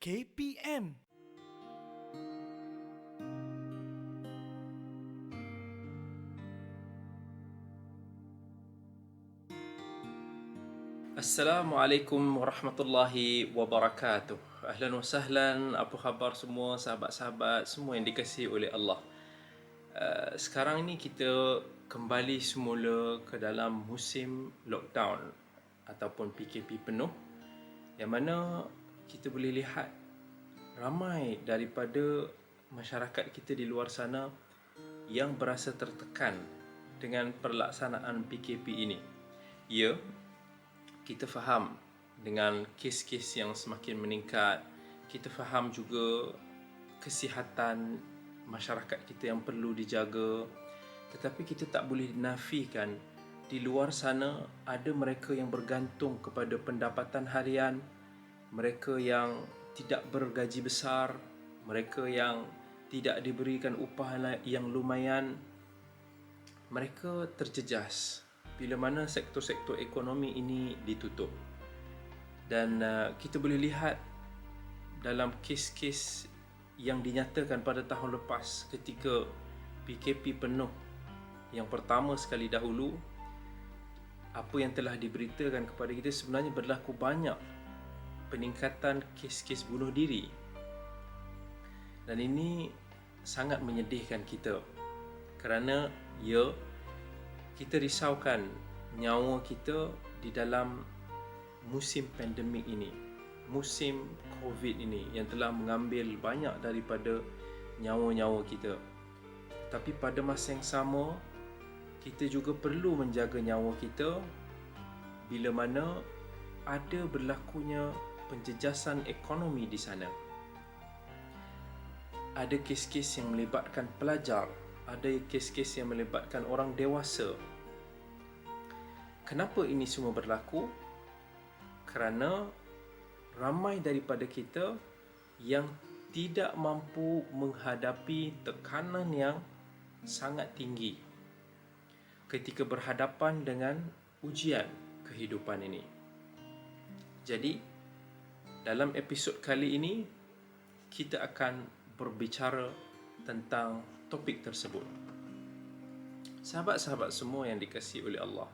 KPM. Assalamualaikum warahmatullahi wabarakatuh. Ahlan wa sahlan. Apa khabar semua sahabat-sahabat semua yang dikasihi oleh Allah. Sekarang ni kita kembali semula ke dalam musim lockdown ataupun PKP penuh, yang mana kita boleh lihat ramai daripada masyarakat kita di luar sana yang berasa tertekan dengan pelaksanaan PKP ini. Ya, kita faham dengan kes-kes yang semakin meningkat, kita faham juga kesihatan masyarakat kita yang perlu dijaga, tetapi kita tak boleh nafikan di luar sana ada mereka yang bergantung kepada pendapatan harian, mereka yang tidak bergaji besar, mereka yang tidak diberikan upah yang lumayan. Mereka terjejas bila mana sektor-sektor ekonomi ini ditutup. Dan kita boleh lihat dalam kes-kes yang dinyatakan pada tahun lepas ketika PKP penuh yang pertama sekali dahulu, apa yang telah diberitakan kepada kita, sebenarnya berlaku banyak peningkatan kes-kes bunuh diri. Dan ini sangat menyedihkan kita, kerana ya, kita risaukan nyawa kita di dalam musim pandemik ini, musim COVID ini yang telah mengambil banyak daripada nyawa-nyawa kita. Tapi pada masa yang sama, kita juga perlu menjaga nyawa kita bila mana ada berlakunya penjejasan ekonomi di sana. Ada kes-kes yang melibatkan pelajar, ada kes-kes yang melibatkan orang dewasa. Kenapa ini semua berlaku? Kerana ramai daripada kita yang tidak mampu menghadapi tekanan yang sangat tinggi ketika berhadapan dengan ujian kehidupan ini. Jadi, dalam episod kali ini, kita akan berbicara tentang topik tersebut. Sahabat-sahabat semua yang dikasihi oleh Allah,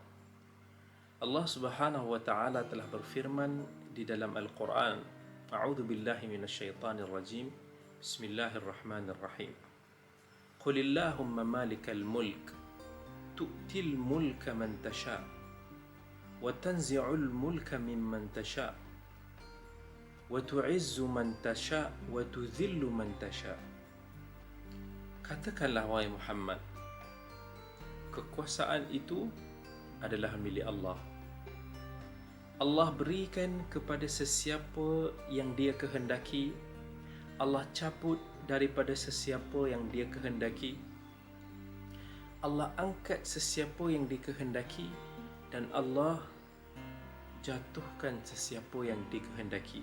Allah Subhanahu wa taala telah berfirman di dalam Al-Quran, A'udzu billahi minasyaitonir rajim. Bismillahirrahmanirrahim. Qulillahumma malikal mulk tu'til mulka man tasha wa tanzi'ul mulka mimman tasha wa tu'izzu man tasha wa tudhillu man tasha. Katakanlah wahai Muhammad, kekuasaan itu adalah milik Allah. Allah berikan kepada sesiapa yang Dia kehendaki, Allah cabut daripada sesiapa yang Dia kehendaki, Allah angkat sesiapa yang dikehendaki, dan Allah jatuhkan sesiapa yang dikehendaki.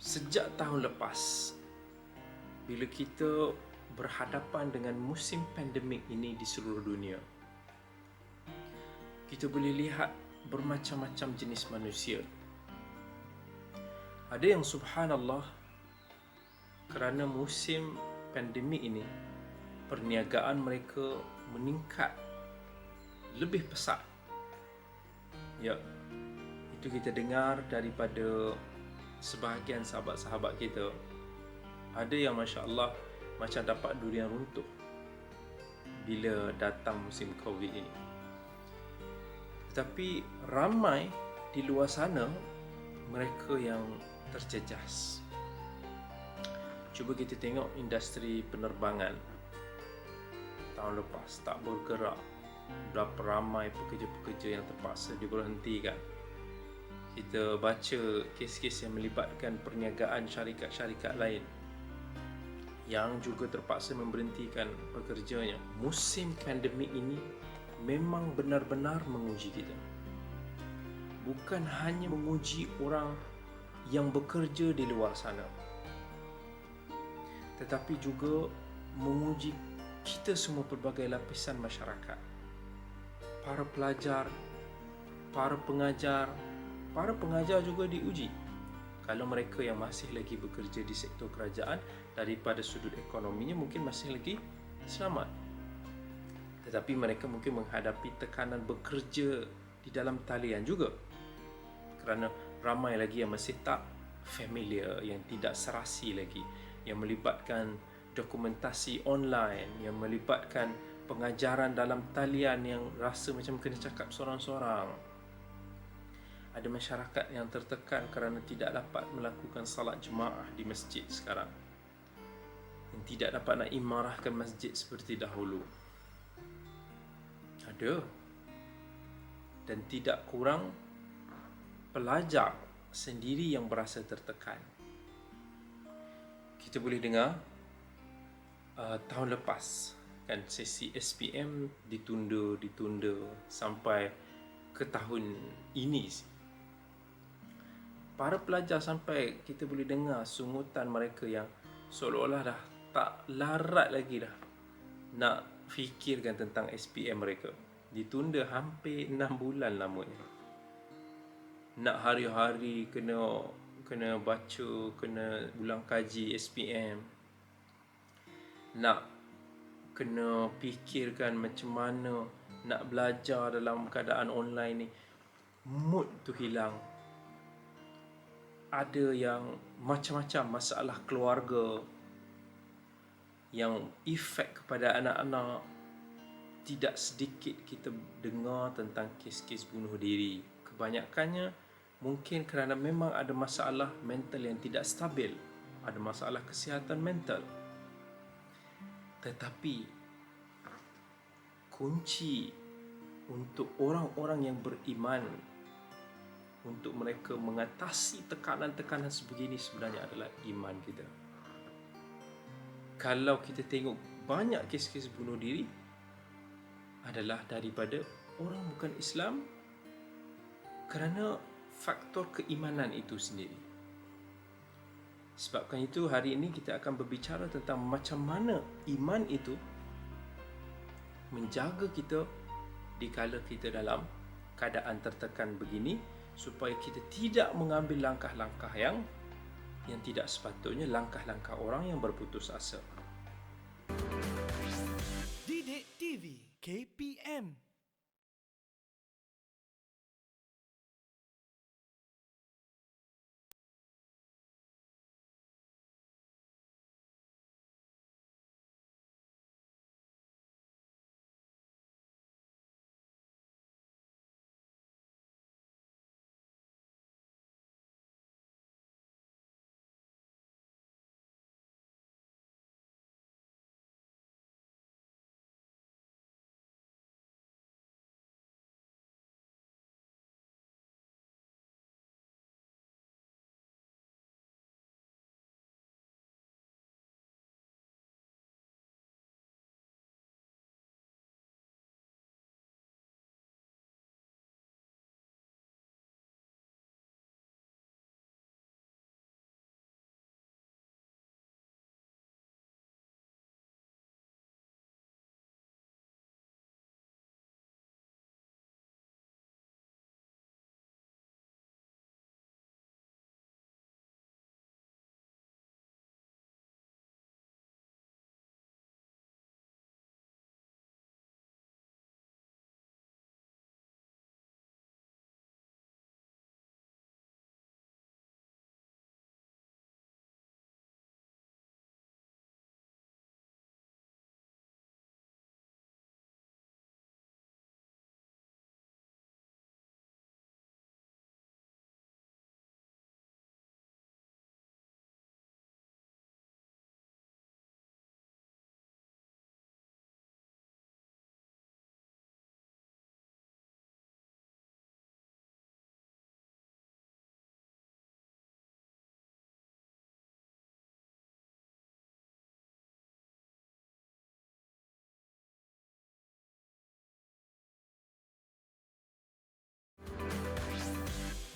Sejak tahun lepas, bila kita berhadapan dengan musim pandemik ini di seluruh dunia, kita boleh lihat bermacam-macam jenis manusia. Ada yang subhanallah, kerana musim pandemik ini, perniagaan mereka meningkat lebih pesat. Ya, itu kita dengar daripada sebahagian sahabat-sahabat kita. Ada yang Masya Allah macam dapat durian runtuh bila datang musim COVID ini. Tetapi ramai di luar sana mereka yang terjejas. Cuba kita tengok industri penerbangan tahun lepas tak bergerak. Berapa ramai pekerja-pekerja yang terpaksa diberhentikan. Kita baca kes-kes yang melibatkan perniagaan syarikat-syarikat lain yang juga terpaksa memberhentikan pekerjanya. Musim pandemik ini memang benar-benar menguji kita. Bukan hanya menguji orang yang bekerja di luar sana, tetapi juga menguji kita semua pelbagai lapisan masyarakat. Para pelajar, para pengajar, para pengajar juga diuji. Kalau mereka yang masih lagi bekerja di sektor kerajaan, daripada sudut ekonominya mungkin masih lagi selamat. Tetapi mereka mungkin menghadapi tekanan bekerja di dalam talian juga. Kerana ramai lagi yang masih tak familiar, yang tidak serasi lagi, yang melibatkan dokumentasi online, yang melibatkan pengajaran dalam talian yang rasa macam kena cakap sorang-sorang. Ada masyarakat yang tertekan kerana tidak dapat melakukan salat jemaah di masjid sekarang, yang tidak dapat nak imarahkan masjid seperti dahulu. Ada. Dan tidak kurang pelajar sendiri yang berasa tertekan. Kita boleh dengar tahun lepas kan sesi SPM ditunda sampai ke tahun ini. Para pelajar sampai kita boleh dengar sungutan mereka yang seolah-olah dah tak larat lagi dah nak fikirkan tentang SPM mereka. Ditunda hampir 6 bulan lamanya. Nak hari-hari kena baca, kena ulang kaji SPM. Nak kena fikirkan macam mana nak belajar dalam keadaan online ni. Mood tu hilang. Ada yang macam-macam masalah keluarga yang efek kepada anak-anak. Tidak sedikit kita dengar tentang kes-kes bunuh diri. Kebanyakannya mungkin kerana memang ada masalah mental yang tidak stabil, ada masalah kesihatan mental. Tetapi kunci untuk orang-orang yang beriman, untuk mereka mengatasi tekanan-tekanan sebegini sebenarnya adalah iman kita. Kalau kita tengok banyak kes-kes bunuh diri adalah daripada orang bukan Islam kerana faktor keimanan itu sendiri. Sebabkan itu hari ini kita akan berbicara tentang macam mana iman itu menjaga kita dikala kita dalam keadaan tertekan begini, supaya kita tidak mengambil langkah-langkah yang tidak sepatutnya, langkah-langkah orang yang berputus asa. Didik TV KPM.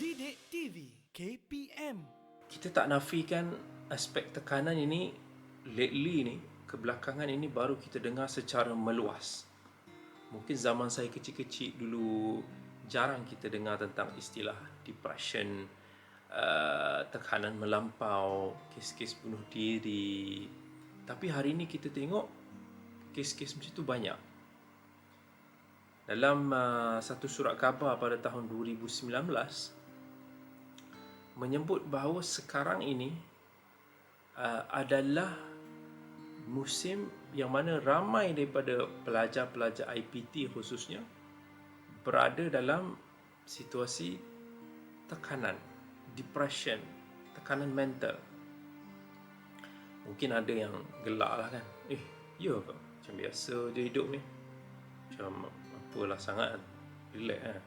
Didik TV KPM. Kita tak nafikan aspek tekanan ini lately ni, kebelakangan ini baru kita dengar secara meluas. Mungkin zaman saya kecil-kecil dulu jarang kita dengar tentang istilah depression, tekanan melampau, kes-kes bunuh diri. Tapi hari ini kita tengok kes-kes macam tu banyak. Dalam satu surat khabar pada tahun 2019 menyebut bahawa sekarang ini adalah musim yang mana ramai daripada pelajar-pelajar IPT khususnya berada dalam situasi tekanan, depression, tekanan mental. Mungkin ada yang gelak lah kan, ya ke? Macam biasa je hidup ni, macam apalah sangat, relax kan.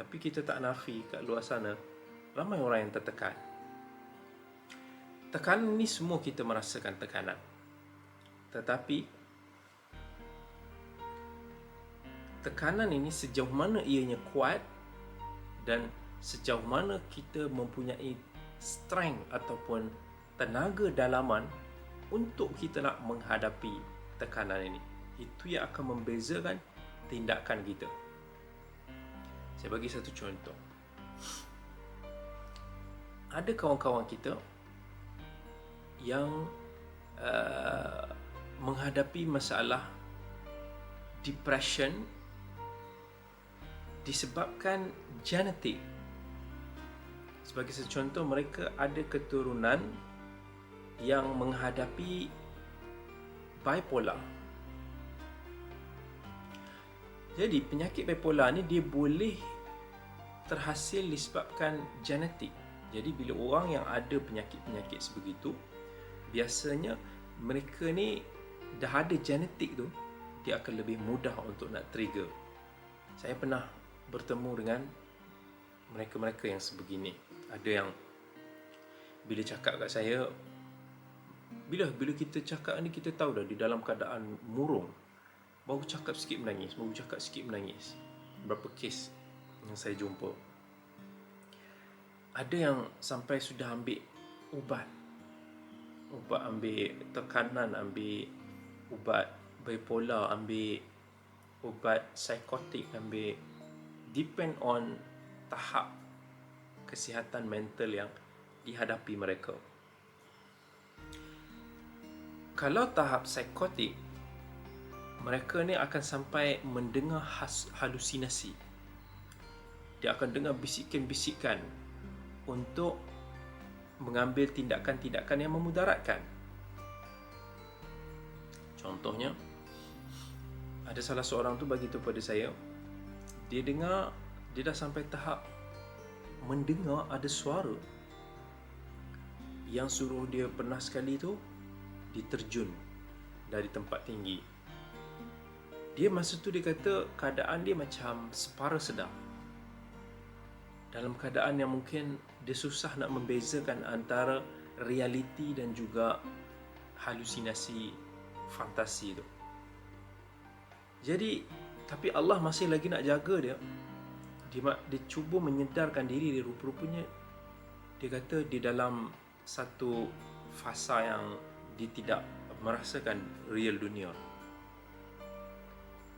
Tapi kita tak nafi kat luar sana ramai orang yang tertekan. Tekanan ni semua kita merasakan tekanan. Tetapi tekanan ini sejauh mana ianya kuat dan sejauh mana kita mempunyai strength ataupun tenaga dalaman untuk kita nak menghadapi tekanan ini. Itu yang akan membezakan tindakan kita. Saya bagi satu contoh. Ada kawan-kawan kita yang menghadapi masalah depression disebabkan genetik. Sebagai satu contoh, mereka ada keturunan yang menghadapi bipolar. Jadi penyakit bipolar ni dia boleh terhasil disebabkan genetik. Jadi bila orang yang ada penyakit-penyakit sebegitu, biasanya mereka ni dah ada genetik tu, dia akan lebih mudah untuk nak trigger. Saya pernah bertemu dengan mereka-mereka yang sebegini. Ada yang bila cakap kat saya, bila kita cakap ni kita tahu dah di dalam keadaan murung, baru cakap sikit menangis, baru cakap sikit menangis. Berapa kes yang saya jumpa. Ada yang sampai sudah ambil ubat, ambil tekanan, ambil ubat bipolar, ambil ubat psikotik, ambil, depend on tahap kesihatan mental yang dihadapi mereka. Kalau tahap psikotik, mereka ni akan sampai mendengar halusinasi. Dia akan dengar bisikan-bisikan untuk mengambil tindakan-tindakan yang memudaratkan. Contohnya, ada salah seorang tu bagi tahu pada saya, dia dah sampai tahap mendengar ada suara yang suruh dia pernah sekali tu diterjun dari tempat tinggi. Dia masa tu dia kata keadaan dia macam separa sedar. Dalam keadaan yang mungkin dia susah nak membezakan antara realiti dan juga halusinasi fantasi tu. Jadi, tapi Allah masih lagi nak jaga dia. Dia cuba menyedarkan diri dia, rupa-rupanya dia kata di dalam satu fasa yang dia tidak merasakan real dunia.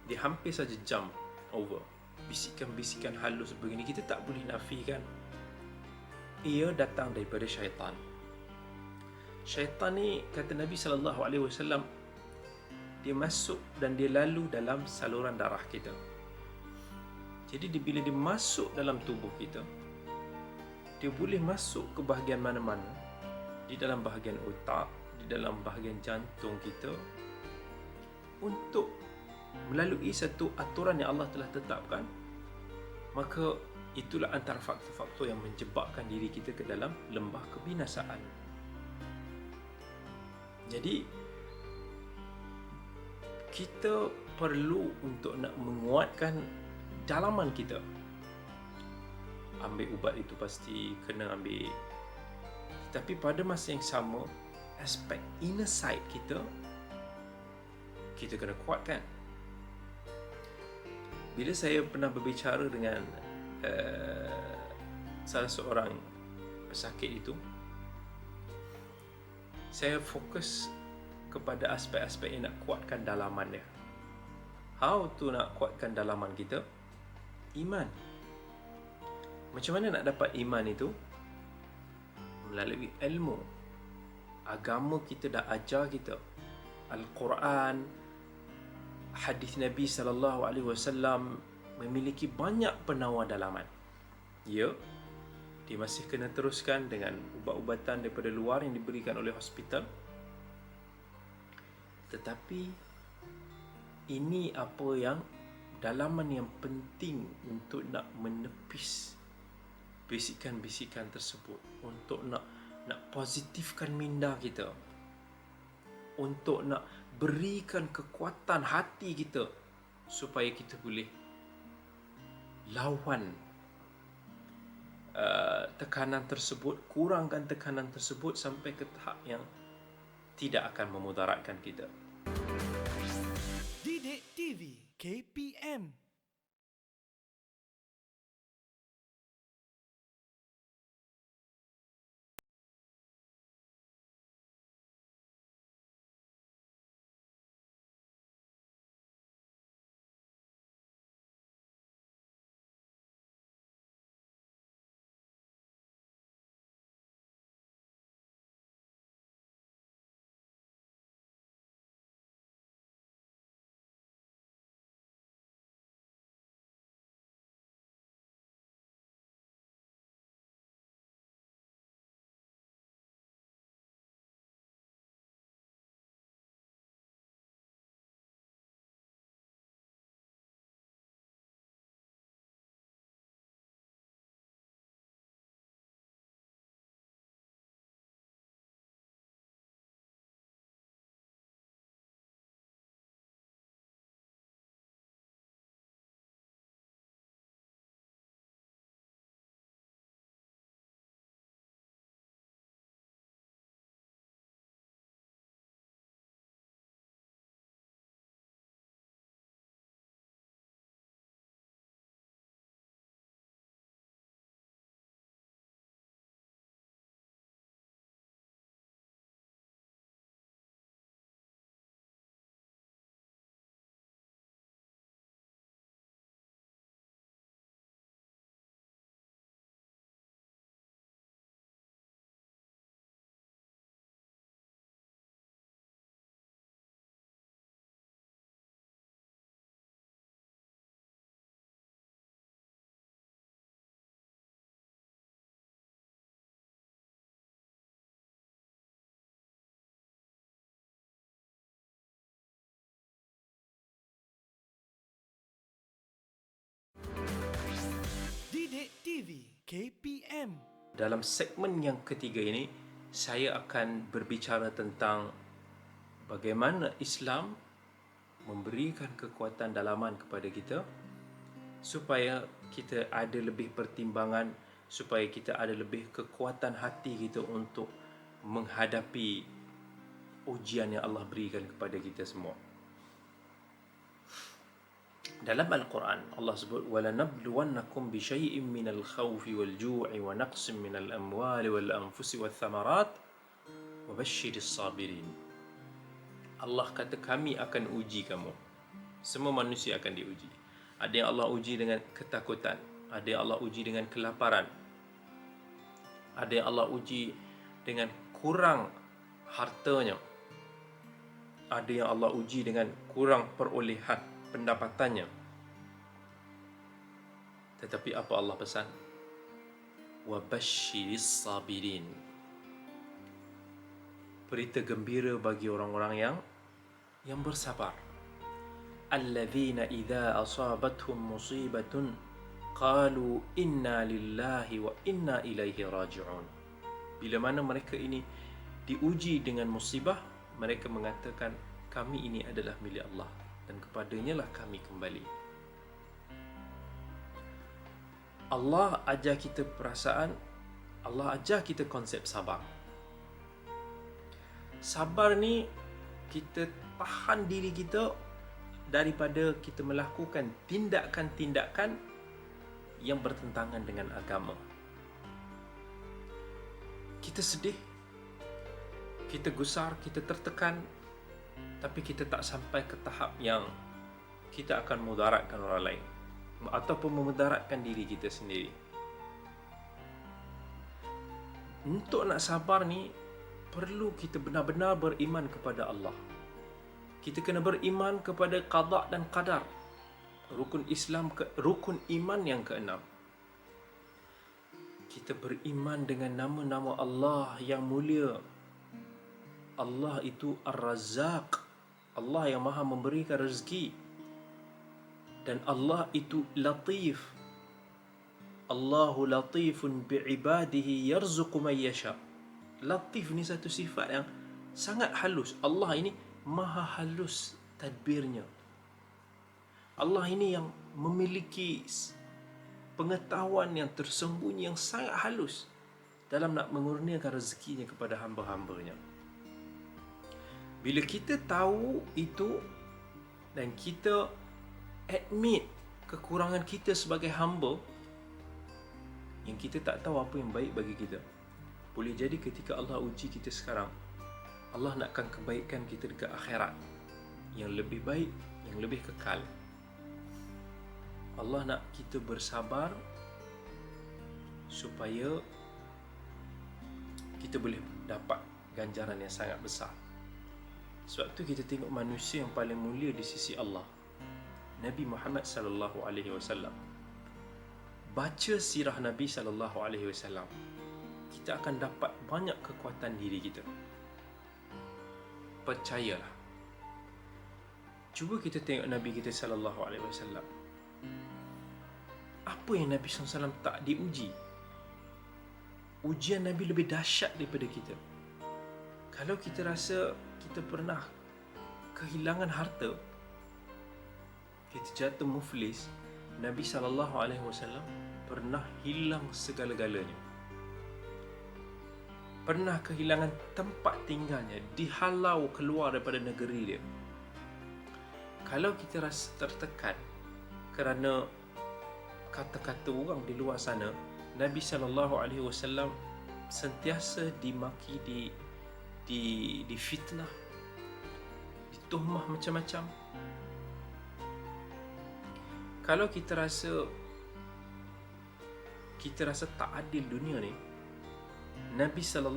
Dia hampir saja jump over. Bisikan-bisikan halus begini kita tak boleh nafikan. Ia datang daripada syaitan. Syaitan ni kata Nabi SAW, dia masuk dan dia lalu dalam saluran darah kita. Jadi bila dia masuk dalam tubuh kita, dia boleh masuk ke bahagian mana-mana, di dalam bahagian otak, di dalam bahagian jantung kita, untuk melalui satu aturan yang Allah telah tetapkan. Maka itulah antara faktor-faktor yang menjebakkan diri kita ke dalam lembah kebinasaan. Jadi kita perlu untuk nak menguatkan dalaman kita. Ambil ubat itu pasti kena ambil. Tapi pada masa yang sama, aspek inner side kita kena kuatkan. Bila saya pernah berbicara dengan salah seorang pesakit itu, saya fokus kepada aspek-aspek yang nak kuatkan dalaman dia. How to nak kuatkan dalaman kita? Iman. Macam mana nak dapat iman itu? Melalui ilmu. Agama kita dah ajar kita. Al-Quran, hadis Nabi SAW memiliki banyak penawar dalaman. Ya, dia masih kena teruskan dengan ubat-ubatan daripada luar yang diberikan oleh hospital. Tetapi ini apa yang dalaman yang penting untuk nak menepis bisikan-bisikan tersebut, untuk nak positifkan minda kita, untuk nak berikan kekuatan hati kita supaya kita boleh lawan tekanan tersebut, kurangkan tekanan tersebut sampai ke tahap yang tidak akan memudaratkan kita. Didik TV KPM. Didik TV KPM. Dalam segmen yang ketiga ini, saya akan berbicara tentang bagaimana Islam memberikan kekuatan dalaman kepada kita supaya kita ada lebih pertimbangan, supaya kita ada lebih kekuatan hati kita untuk menghadapi ujian yang Allah berikan kepada kita semua. Dalam Al-Quran, Allah sebut وَلَنَبْلُوَنَّكُمْ بِشَيْءٍ مِّنَ الْخَوْفِ وَالْجُوعِ وَنَقْصٍ مِّنَ الْأَمْوَالِ وَالْأَنفُسِ وَالثَّمَرَاتِ وَبَشِّرِ الصَّابِرِينَ. Allah kata kami akan uji kamu. Semua manusia akan diuji. Ada yang Allah uji dengan ketakutan, ada yang Allah uji dengan kelaparan, ada yang Allah uji dengan kurang hartanya, ada yang Allah uji dengan kurang perolehan pendapatannya. Tetapi apa Allah pesan? وَبَشِّرِ الصَّابِرِينَ. Berita gembira bagi orang-orang yang bersabar. الَّذِينَ إِذَا أَصَابَتْهُمْ مُصِيبَةٌ قَالُوا إِنَّا لِلَّهِ وَإِنَّا إِلَيْهِ رَاجِعُونَ. Bila mana mereka ini diuji dengan musibah, mereka mengatakan kami ini adalah milik Allah dan kepadanya lah kami kembali. Allah ajar kita perasaan, Allah ajar kita konsep sabar. Sabar ni kita tahan diri kita daripada kita melakukan tindakan-tindakan yang bertentangan dengan agama. Kita sedih, kita gusar, kita tertekan, tapi kita tak sampai ke tahap yang kita akan mudaratkan orang lain ataupun memudaratkan diri kita sendiri. untuk nak sabar ni perlu kita benar-benar beriman kepada Allah. Kita kena beriman kepada qada dan qadar. Rukun iman yang keenam. Kita beriman dengan nama-nama Allah yang mulia. Allah itu Ar-Razzaq. Allah yang maha memberikan rezeki. Dan Allah itu Latif. Allahu latifun bi'ibadihi yarzuqu man yasha. Latif ni satu sifat yang sangat halus. Allah ini maha halus tadbirnya. Allah ini yang memiliki pengetahuan yang tersembunyi yang sangat halus dalam nak mengurniakan rezekinya kepada hamba-hambanya. Bila kita tahu itu dan kita admit kekurangan kita sebagai hamba, yang kita tak tahu apa yang baik bagi kita, boleh jadi ketika Allah uji kita sekarang, Allah nakkan kebaikan kita dekat akhirat yang lebih baik, yang lebih kekal. Allah nak kita bersabar supaya kita boleh dapat ganjaran yang sangat besar. Sebab tu kita tengok manusia yang paling mulia di sisi Allah, Nabi Muhammad sallallahu alaihi wasallam. Baca sirah Nabi sallallahu alaihi wasallam, kita akan dapat banyak kekuatan diri kita. Percayalah. Cuba kita tengok Nabi kita sallallahu alaihi wasallam. Apa yang Nabi SAW tak diuji? Ujian Nabi lebih dahsyat daripada kita. Kalau kita rasa kita pernah kehilangan harta, kita jatuh muflis, Nabi SAW pernah hilang segala-galanya. Pernah kehilangan tempat tinggalnya, dihalau keluar daripada negeri dia. Kalau kita rasa tertekan kerana kata-kata orang di luar sana, Nabi SAW sentiasa dimaki, difitnah, dituhmah macam-macam. Kalau kita rasa tak adil dunia ni, Nabi SAW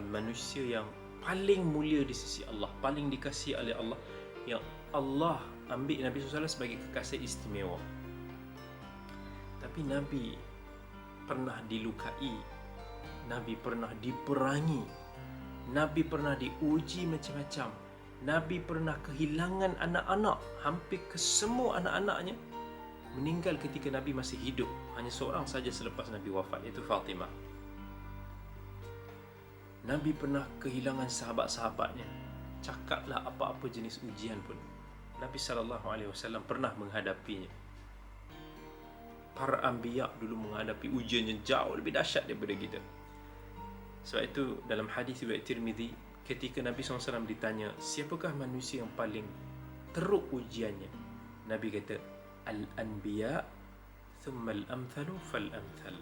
manusia yang paling mulia di sisi Allah, paling dikasihi oleh Allah, yang Allah ambil Nabi SAW sebagai kekasih istimewa. Tapi Nabi pernah dilukai, Nabi pernah diperangi, Nabi pernah diuji macam-macam, Nabi pernah kehilangan anak-anak. Hampir kesemua anak-anaknya meninggal ketika Nabi masih hidup. Hanya seorang saja selepas Nabi wafat, iaitu Fatimah. Nabi pernah kehilangan sahabat-sahabatnya. Cakaplah apa-apa jenis ujian pun, Nabi SAW pernah menghadapinya. Para anbiya dulu menghadapi ujian yang jauh lebih dahsyat daripada kita. Sebab itu dalam hadis riwayat Tirmizi, ketika Nabi SAW ditanya, siapakah manusia yang paling teruk ujiannya? Nabi kata, Al-anbiya thumma al-amthalu fal-amthal.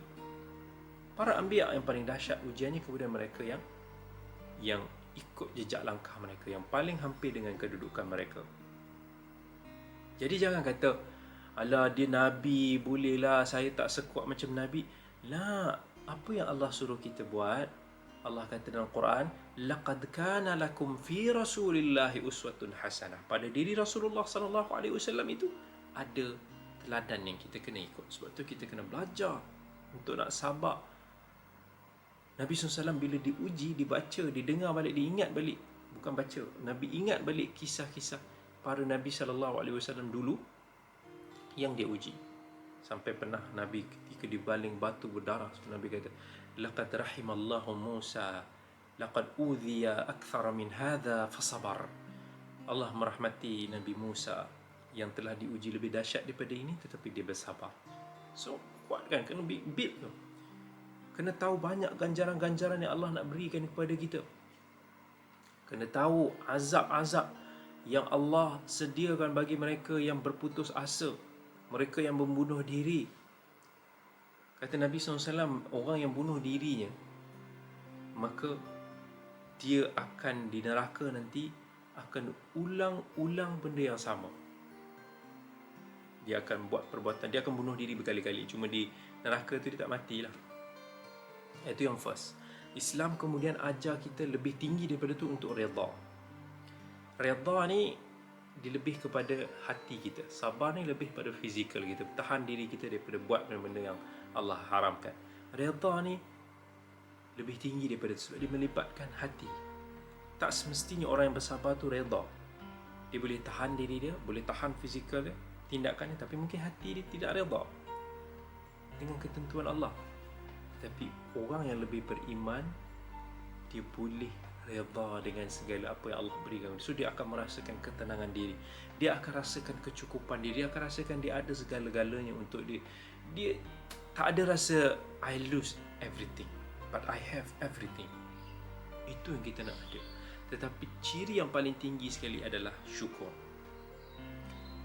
Para anbiya yang paling dahsyat ujiannya, kemudian mereka yang ikut jejak langkah mereka, yang paling hampir dengan kedudukan mereka. Jadi jangan kata, alah dia Nabi, bolehlah saya tak sekuat macam Nabi. La, apa yang Allah suruh kita buat? Allah kata dalam Quran, laqad kana lakum fi rasulillahi uswatun hasanah. Pada diri Rasulullah sallallahu alaihi wasallam itu ada teladan yang kita kena ikut. Sebab tu kita kena belajar untuk nak sabar. Nabi SAW bila diuji, dibaca, didengar balik, diingat balik. Bukan baca, Nabi ingat balik kisah-kisah para Nabi SAW dulu yang dia uji. Sampai pernah Nabi ketika dibaling batu berdarah, Nabi kata, laqad rahimallahu Musa, laqad udhiya akthara min hadha fasabar. Allah merahmati Nabi Musa yang telah diuji lebih dahsyat daripada ini, tetapi dia bersabar. So, kuatkan, kena big tu. Kena tahu banyak ganjaran-ganjaran yang Allah nak berikan kepada kita. Kena tahu azab-azab yang Allah sediakan bagi mereka yang berputus asa, mereka yang membunuh diri. Kata Nabi SAW, orang yang bunuh dirinya, maka dia akan di neraka nanti akan ulang-ulang benda yang sama. Dia akan buat perbuatan, dia akan bunuh diri berkali-kali. Cuma di neraka tu dia tak matilah. Itu yang first. Islam kemudian ajar kita lebih tinggi daripada tu untuk redha. Redha ni dilebih kepada hati kita. Sabar ni lebih pada fizikal kita, tahan diri kita daripada buat benda-benda yang Allah haramkan. Redha ni lebih tinggi daripada itu sebab dia melibatkan hati. Tak semestinya orang yang bersabar tu redha. Dia boleh tahan diri dia, boleh tahan fizikal dia, tindakannya, tapi mungkin hati dia tidak redha dengan ketentuan Allah. Tapi orang yang lebih beriman, dia boleh redha dengan segala apa yang Allah berikan. So dia akan merasakan ketenangan diri, dia akan rasakan kecukupan diri, dia akan rasakan dia ada segala-galanya untuk dia. Dia tak ada rasa I lose everything, but I have everything. Itu yang kita nak ada. Tetapi ciri yang paling tinggi sekali adalah syukur.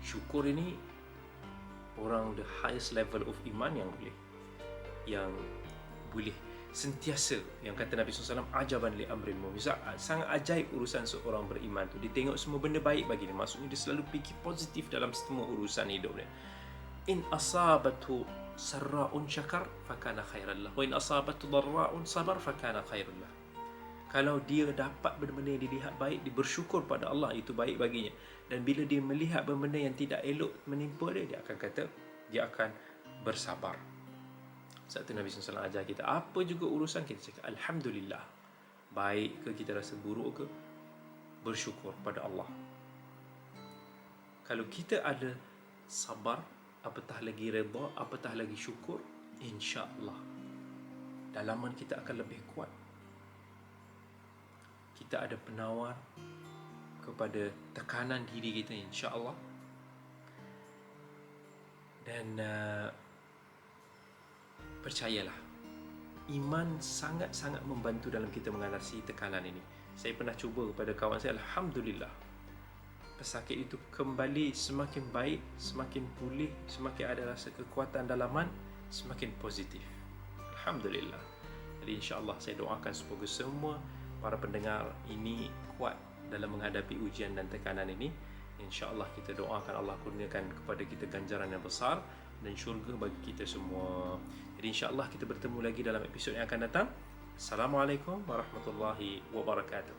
Syukur ini orang the highest level of iman yang boleh sentiasa, yang kata Nabi SAW, ajaban li amrin mu'min. Sangat ajaib urusan seorang beriman tu. Dia tengok semua benda baik bagi dia. Maksudnya dia selalu fikir positif dalam semua urusan hidup dia. In asabatu sarra'un syakar fakana khairan lah, wa in asabatu darra'un sabar fakana khairan lah. Kalau dia dapat benda-benda yang dilihat baik, dia bersyukur pada Allah, itu baik baginya. Dan bila dia melihat benda-benda yang tidak elok menimpa dia, dia akan kata, dia akan bersabar. Satu Nabi SAW ajar kita, apa juga urusan kita cakap Alhamdulillah. Baik ke kita rasa buruk ke, bersyukur pada Allah. Kalau kita ada sabar, apatah lagi redha, apatah lagi syukur, insya-Allah dalaman kita akan lebih kuat. Kita ada penawar kepada tekanan diri kita, insya-Allah. Dan percayalah, iman sangat-sangat membantu dalam kita mengatasi tekanan ini. Saya pernah cuba kepada kawan saya, Alhamdulillah, pesakit itu kembali semakin baik, semakin pulih, semakin ada rasa kekuatan dalaman, semakin positif. Alhamdulillah. Jadi insya-Allah saya doakan semoga semua para pendengar ini kuat dalam menghadapi ujian dan tekanan ini. InsyaAllah kita doakan Allah kurniakan kepada kita ganjaran yang besar dan syurga bagi kita semua. Jadi insyaAllah kita bertemu lagi dalam episod yang akan datang. Assalamualaikum warahmatullahi wabarakatuh.